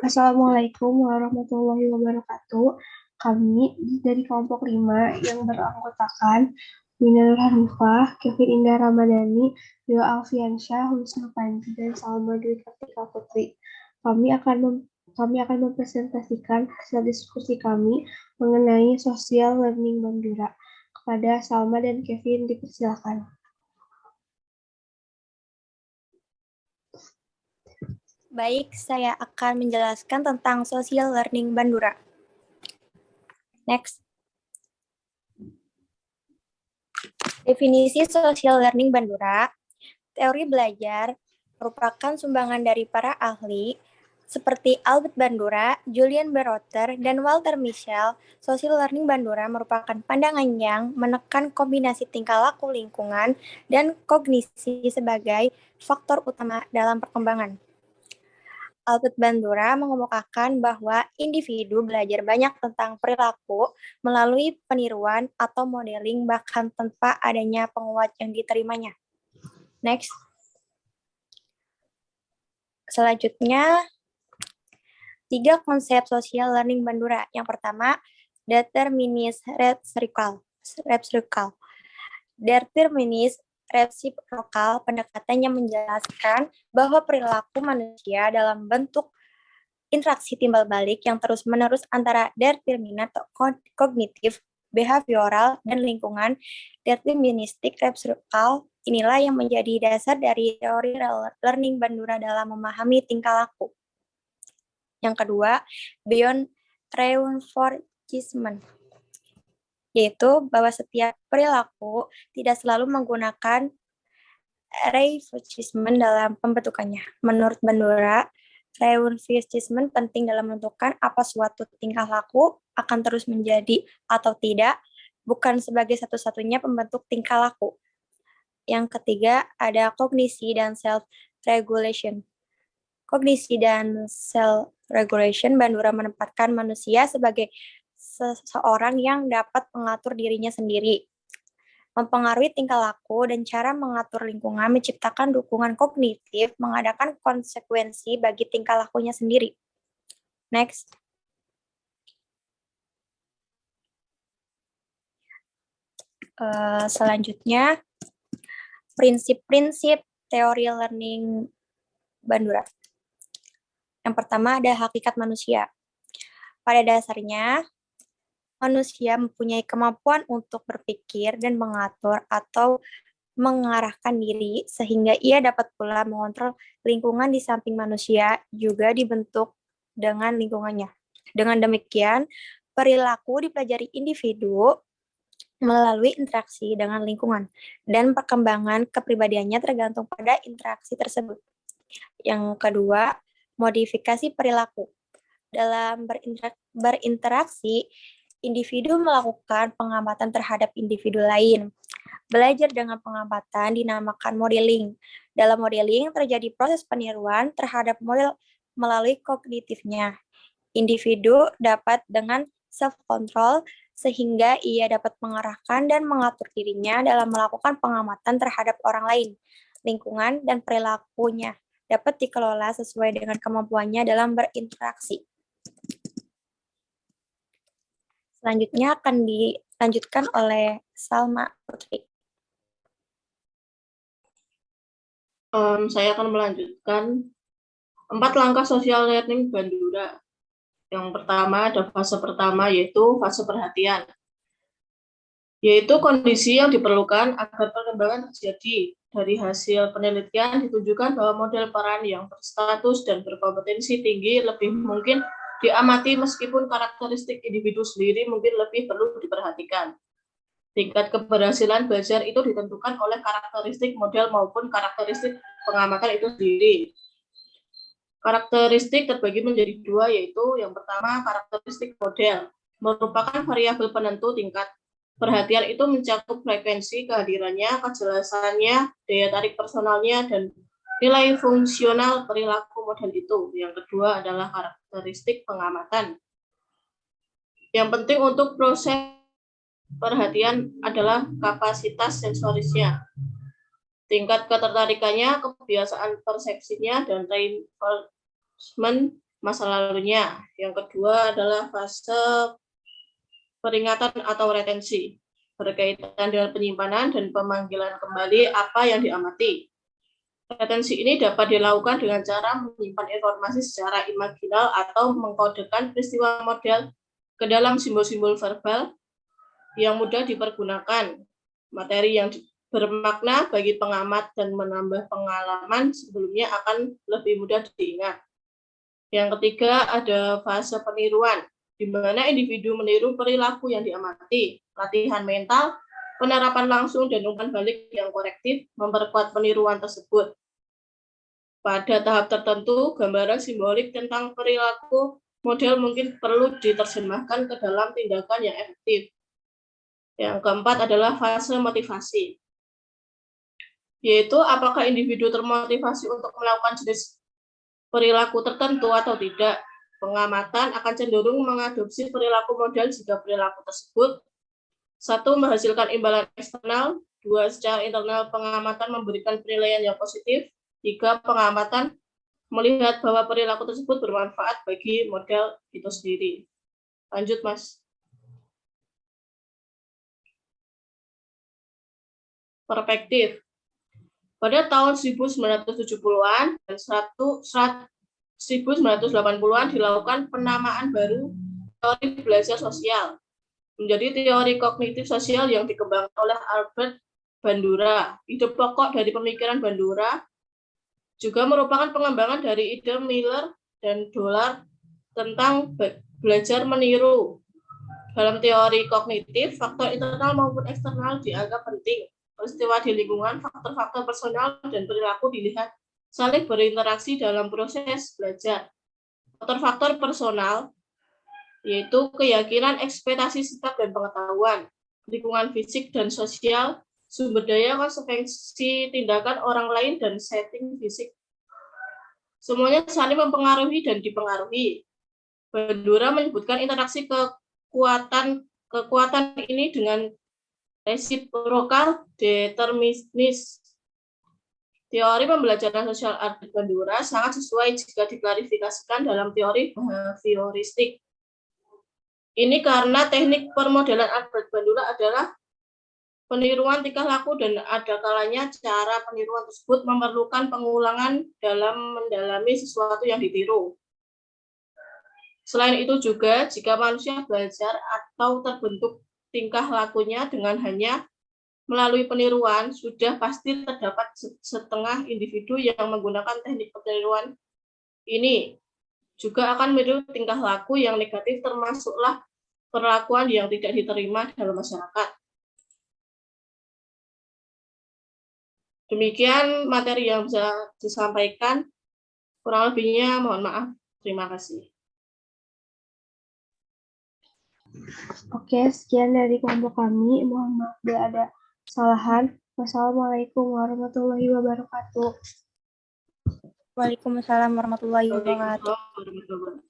Assalamualaikum warahmatullahi wabarakatuh. Kami dari kelompok 5 yang beranggotakan Winner Hanifah, Kevin Indah Ramadhani, Rio Alfiansyah, Wisnu Panji, dan Salma Dwi Kartika Putri. Kami akan mempresentasikan hasil diskusi kami mengenai Social Learning Bandura. Kepada Salma dan Kevin dipersilakan. Baik, saya akan menjelaskan tentang Social Learning Bandura. Next. Definisi Social Learning Bandura, teori belajar merupakan sumbangan dari para ahli seperti Albert Bandura, Julian Brodter, dan Walter Mischel. Social Learning Bandura merupakan pandangan yang menekan kombinasi tingkah laku lingkungan dan kognisi sebagai faktor utama dalam perkembangan. Albert Bandura mengemukakan bahwa individu belajar banyak tentang perilaku melalui peniruan atau modeling bahkan tanpa adanya penguat yang diterimanya. Next. Selanjutnya, 3 konsep social learning Bandura. Yang pertama, determinis reciprocal. Determinis reciprocal pendekatannya menjelaskan bahwa perilaku manusia dalam bentuk interaksi timbal balik yang terus-menerus antara determinat kognitif, behavioral, dan lingkungan. Deterministic reciprocal inilah yang menjadi dasar dari teori learning Bandura dalam memahami tingkah laku. Yang kedua, beyond reinforcement, yaitu bahwa setiap perilaku tidak selalu menggunakan reinforcement dalam pembentukannya. Menurut Bandura, reinforcement penting dalam menentukan apa suatu tingkah laku akan terus menjadi atau tidak, bukan sebagai satu-satunya pembentuk tingkah laku. Yang ketiga, ada kognisi dan self-regulation. Kognisi dan self-regulation, Bandura menempatkan manusia sebagai seseorang yang dapat mengatur dirinya sendiri, mempengaruhi tingkah laku dan cara mengatur lingkungan, menciptakan dukungan kognitif, mengadakan konsekuensi bagi tingkah lakunya sendiri. Next. Selanjutnya, prinsip-prinsip teori learning Bandura. Yang pertama ada hakikat manusia. Pada dasarnya, manusia mempunyai kemampuan untuk berpikir dan mengatur atau mengarahkan diri sehingga ia dapat pula mengontrol lingkungan di samping manusia juga dibentuk dengan lingkungannya. Dengan demikian, perilaku dipelajari individu melalui interaksi dengan lingkungan dan perkembangan kepribadiannya tergantung pada interaksi tersebut. Yang kedua, modifikasi perilaku. Dalam berinteraksi, individu melakukan pengamatan terhadap individu lain. Belajar dengan pengamatan dinamakan modeling. Dalam modeling terjadi proses peniruan terhadap model melalui kognitifnya. Individu dapat dengan self-control sehingga ia dapat mengarahkan dan mengatur dirinya dalam melakukan pengamatan terhadap orang lain, lingkungan, dan perilakunya dapat dikelola sesuai dengan kemampuannya dalam berinteraksi. Selanjutnya akan dilanjutkan oleh Salma Putri. Saya akan melanjutkan 4 langkah social learning Bandura. Yang pertama ada fase pertama, yaitu fase perhatian, yaitu kondisi yang diperlukan agar perkembangan terjadi. Dari hasil penelitian ditunjukkan bahwa model peran yang berstatus dan berkompetensi tinggi lebih mungkin diamati meskipun karakteristik individu sendiri mungkin lebih perlu diperhatikan. Tingkat keberhasilan belajar itu ditentukan oleh karakteristik model maupun karakteristik pengamatan itu sendiri. Karakteristik terbagi menjadi 2, yaitu yang pertama karakteristik model, merupakan variabel penentu tingkat perhatian itu mencakup frekuensi kehadirannya, kejelasannya, daya tarik personalnya, dan nilai fungsional perilaku model itu. Yang kedua adalah karakteristik pengamatan. Yang penting untuk proses perhatian adalah kapasitas sensorisnya, tingkat ketertarikannya, kebiasaan persepsinya, dan reinforcement masa lalunya. Yang kedua adalah fase peringatan atau retensi, berkaitan dengan penyimpanan dan pemanggilan kembali apa yang diamati. Retensi ini dapat dilakukan dengan cara menyimpan informasi secara imaginal atau mengkodekan peristiwa model ke dalam simbol-simbol verbal yang mudah dipergunakan. Materi yang bermakna bagi pengamat dan menambah pengalaman sebelumnya akan lebih mudah diingat. Yang ketiga ada fase peniruan, di mana individu meniru perilaku yang diamati. Latihan mental, penerapan langsung dan umpan balik yang korektif memperkuat peniruan tersebut. Pada tahap tertentu, gambaran simbolik tentang perilaku model mungkin perlu diterjemahkan ke dalam tindakan yang efektif. Yang keempat adalah fase motivasi, yaitu apakah individu termotivasi untuk melakukan jenis perilaku tertentu atau tidak. Pengamatan akan cenderung mengadopsi perilaku model jika perilaku tersebut 1. Menghasilkan imbalan eksternal, 2. Secara internal pengamatan memberikan penilaian yang positif, 3. Pengamatan melihat bahwa perilaku tersebut bermanfaat bagi model itu sendiri. Lanjut, Mas. Perspektif. Pada tahun 1970-an dan 1980-an dilakukan penamaan baru teori belajar sosial menjadi teori kognitif sosial yang dikembangkan oleh Albert Bandura. Ide pokok dari pemikiran Bandura juga merupakan pengembangan dari ide Miller dan Dollar tentang belajar meniru. Dalam teori kognitif, faktor internal maupun eksternal dianggap penting. Peristiwa di lingkungan, faktor-faktor personal, dan perilaku dilihat saling berinteraksi dalam proses belajar. Faktor-faktor personal yaitu keyakinan, ekspektasi, sikap, dan pengetahuan, lingkungan fisik dan sosial, sumber daya, konsekuensi tindakan orang lain, dan setting fisik. Semuanya saling mempengaruhi dan dipengaruhi. Bandura menyebutkan interaksi kekuatan ini dengan reciprocal determinis. Teori pembelajaran sosial Albert Bandura sangat sesuai jika diklarifikasikan dalam teori behavioristik. Ini karena teknik permodelan Albert Bandura adalah peniruan tingkah laku dan ada kalanya cara peniruan tersebut memerlukan pengulangan dalam mendalami sesuatu yang ditiru. Selain itu juga, jika manusia belajar atau terbentuk tingkah lakunya dengan hanya melalui peniruan, sudah pasti terdapat setengah individu yang menggunakan teknik peniruan ini juga akan meniru tingkah laku yang negatif, termasuklah perlakuan yang tidak diterima dalam masyarakat. Demikian materi yang bisa disampaikan. Kurang lebihnya mohon maaf. Terima kasih. Oke, sekian dari kelompok kami. Mohon maaf bila ada kesalahan. Wassalamualaikum warahmatullahi wabarakatuh. Waalaikumsalam warahmatullahi wabarakatuh.